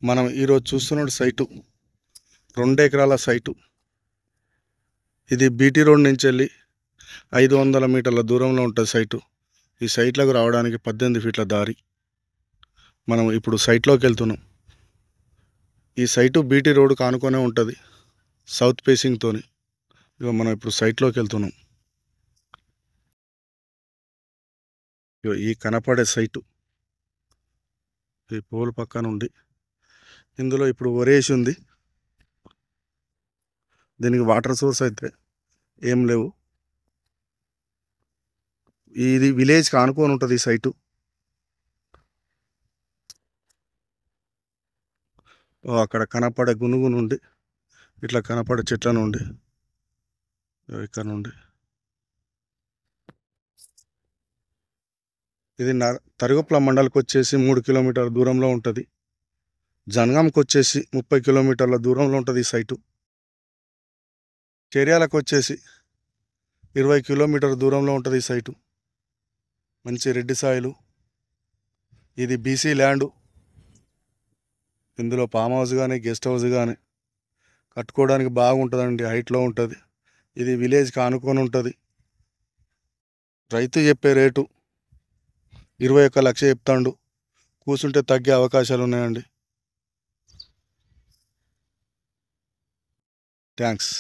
మనం ఈరోజు చూస్తున్న సైటు 2 ఎకరాల సైటు. ఇది బీటీ రోడ్ నుంచి వెళ్ళి 500 మీటర్ల దూరంలో ఉంటుంది సైటు. ఈ సైట్లకు రావడానికి 18 ఫీట్ల దారి. మనం ఇప్పుడు సైట్లోకి వెళ్తున్నాం. ఈ సైటు బీటీ రోడ్ కానుకొనే ఉంటుంది, సౌత్ ఫేసింగ్తోని. ఇక మనం ఇప్పుడు సైట్లోకి వెళ్తున్నాం. ఈ కనపడే సైటు ఈ పోల్ పక్కన ఉంది. ఇందులో ఇప్పుడు వరేసి ఉంది. దీనికి వాటర్ సోర్స్ అయితే ఏం లేవు. ఇది విలేజ్కి ఆనుకొని ఉంటుంది ఈ సైటు. అక్కడ కనపడే గునుగు నుండి ఇట్లా కనపడే చెట్ల నుండి ఇక్కడ నుండి ఇది తరిగొప్పల మండలికి వచ్చేసి 3 కిలోమీటర్ల దూరంలో ఉంటుంది. జనగాంకి వచ్చేసి 30 కిలోమీటర్ల దూరంలో ఉంటుంది ఈ సైటు. చర్యాలకు వచ్చేసి 20 కిలోమీటర్ల దూరంలో ఉంటుంది ఈ సైటు. మంచి రెడ్డి సాయిలు. ఇది బీసీ ల్యాండు. ఇందులో ఫామ్ హౌస్ కానీ గెస్ట్ హౌస్ కానీ కట్టుకోవడానికి బాగుంటుందండి, హైట్లో ఉంటుంది. ఇది విలేజ్కి ఆనుకొని ఉంటుంది. రైతు చెప్పే రేటు 21 లక్ష చెప్తాడు. కూర్చుంటే తగ్గే అవకాశాలు ఉన్నాయండి. థ్యాంక్స్.